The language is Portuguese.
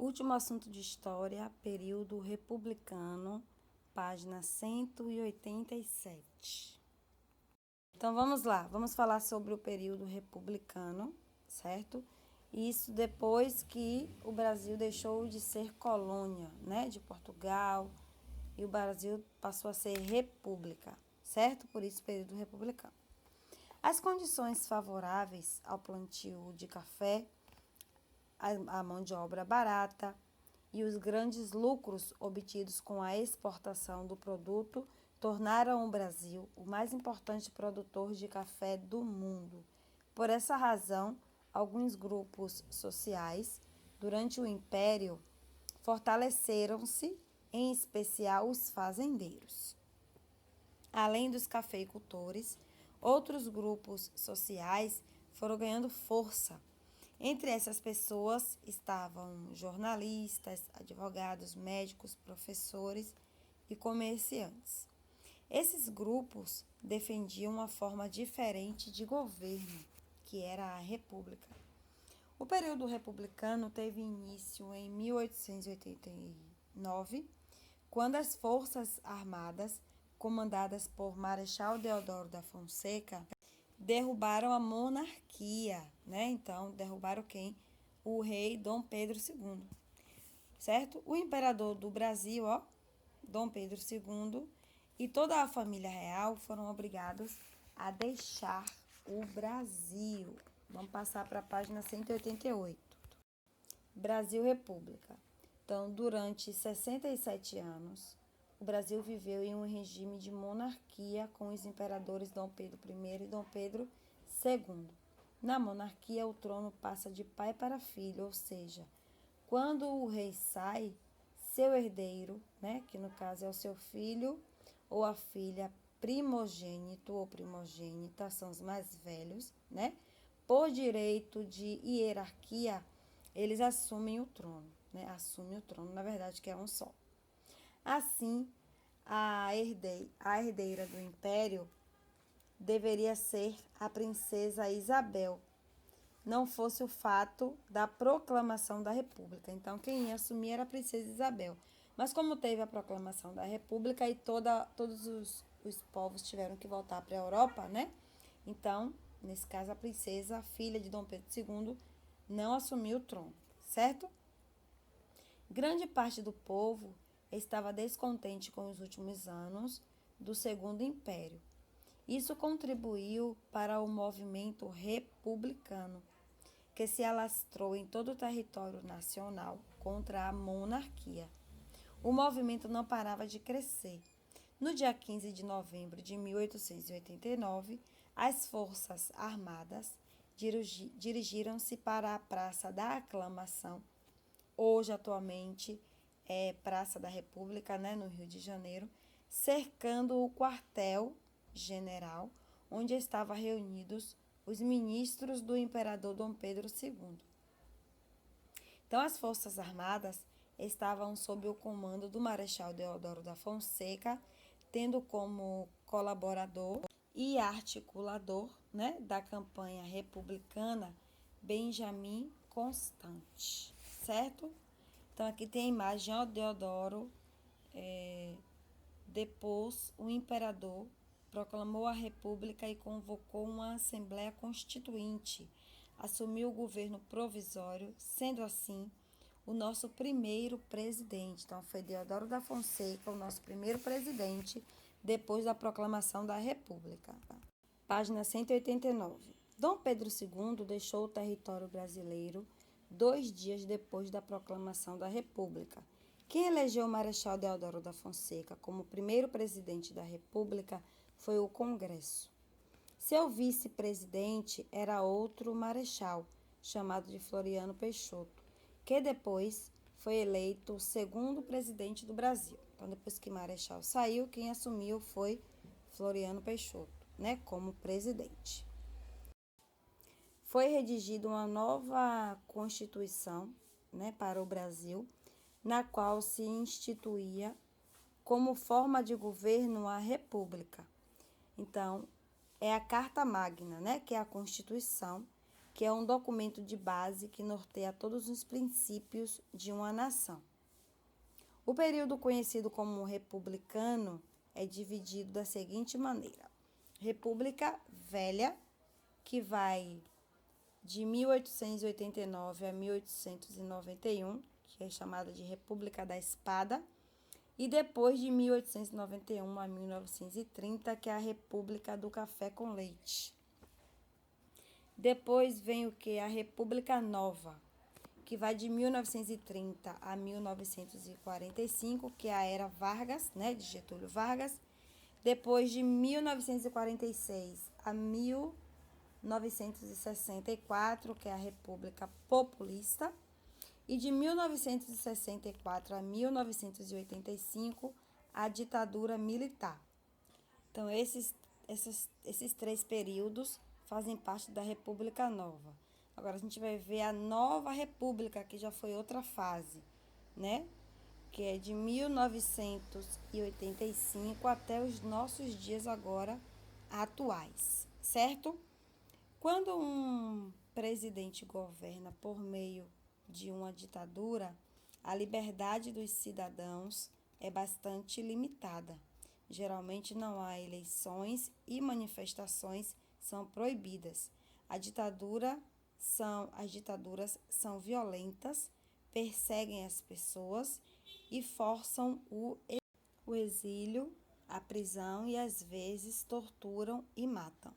Último assunto de história, período republicano, página 187. Então vamos lá, vamos falar sobre o período republicano, certo? Isso depois que o Brasil deixou de ser colônia, né, de Portugal, e o Brasil passou a ser república, certo? Por isso, período republicano. As condições favoráveis ao plantio de café, a mão de obra barata e os grandes lucros obtidos com a exportação do produto tornaram o Brasil o mais importante produtor de café do mundo. Por essa razão, alguns grupos sociais, durante o Império, fortaleceram-se, em especial os fazendeiros. Além dos cafeicultores, outros grupos sociais foram ganhando força. Entre essas pessoas estavam jornalistas, advogados, médicos, professores e comerciantes. Esses grupos defendiam uma forma diferente de governo, que era a república. O período republicano teve início em 1889, quando as Forças Armadas, comandadas por Marechal Deodoro da Fonseca, derrubaram a monarquia, né? Então, derrubaram quem? O rei Dom Pedro II, certo? O imperador do Brasil, Dom Pedro II, e toda a família real foram obrigados a deixar o Brasil. Vamos passar para a página 188. Brasil República. Então, durante 67 anos, o Brasil viveu em um regime de monarquia com os imperadores Dom Pedro I e Dom Pedro II. Na monarquia, o trono passa de pai para filho, ou seja, quando o rei sai, seu herdeiro, né, que no caso é o seu filho ou a filha primogênito ou primogênita, são os mais velhos, né, por direito de hierarquia, eles assumem o trono, né, assumem o trono, na verdade, que é um só. Assim, a herdeira do império deveria ser a princesa Isabel, não fosse o fato da proclamação da República. Então, quem ia assumir era a princesa Isabel. Mas como teve a proclamação da República e todos os povos tiveram que voltar para a Europa, né? Então, nesse caso, a princesa, filha de Dom Pedro II, não assumiu o trono, certo? Grande parte do povo estava descontente com os últimos anos do Segundo Império. Isso contribuiu para o movimento republicano, que se alastrou em todo o território nacional contra a monarquia. O movimento não parava de crescer. No dia 15 de novembro de 1889, as Forças Armadas dirigiram-se para a Praça da Aclamação, hoje atualmente é Praça da República, né, no Rio de Janeiro, cercando o quartel-general, onde estavam reunidos os ministros do imperador Dom Pedro II. Então, as Forças Armadas estavam sob o comando do Marechal Deodoro da Fonseca, tendo como colaborador e articulador, né, da campanha republicana Benjamin Constant, certo? Então, aqui tem a imagem, Deodoro depôs o imperador, proclamou a república e convocou uma Assembleia Constituinte, assumiu o governo provisório, sendo assim o nosso primeiro presidente. Então, foi Deodoro da Fonseca, o nosso primeiro presidente, depois da proclamação da República. Página 189. Dom Pedro II deixou o território brasileiro 2 dias depois da proclamação da República. Quem elegeu o Marechal Deodoro da Fonseca como primeiro presidente da República foi o Congresso. Seu vice-presidente era outro marechal, chamado de Floriano Peixoto, que depois foi eleito o segundo presidente do Brasil. Então, depois que Marechal saiu, quem assumiu foi Floriano Peixoto, né, como presidente. Foi redigida uma nova Constituição, né, para o Brasil, na qual se instituía como forma de governo a República. Então, é a Carta Magna, né, que é a Constituição, que é um documento de base que norteia todos os princípios de uma nação. O período conhecido como republicano é dividido da seguinte maneira: República Velha, que vai de 1889 a 1891, que é chamada de República da Espada, e depois de 1891 a 1930, que é a República do Café com Leite. Depois vem o que? A República Nova, que vai de 1930 a 1945, que é a era Vargas, né, de Getúlio Vargas. Depois de 1946 a 1964, que é a República Populista. E de 1964 a 1985, a ditadura militar. Então, esses 3 períodos fazem parte da República Nova. Agora, a gente vai ver a Nova República, que já foi outra fase, né? Que é de 1985 até os nossos dias agora atuais, certo? Quando um presidente governa por meio de uma ditadura, a liberdade dos cidadãos é bastante limitada. Geralmente não há eleições e manifestações são proibidas. As ditaduras são violentas, perseguem as pessoas e forçam o exílio, a prisão e às vezes torturam e matam.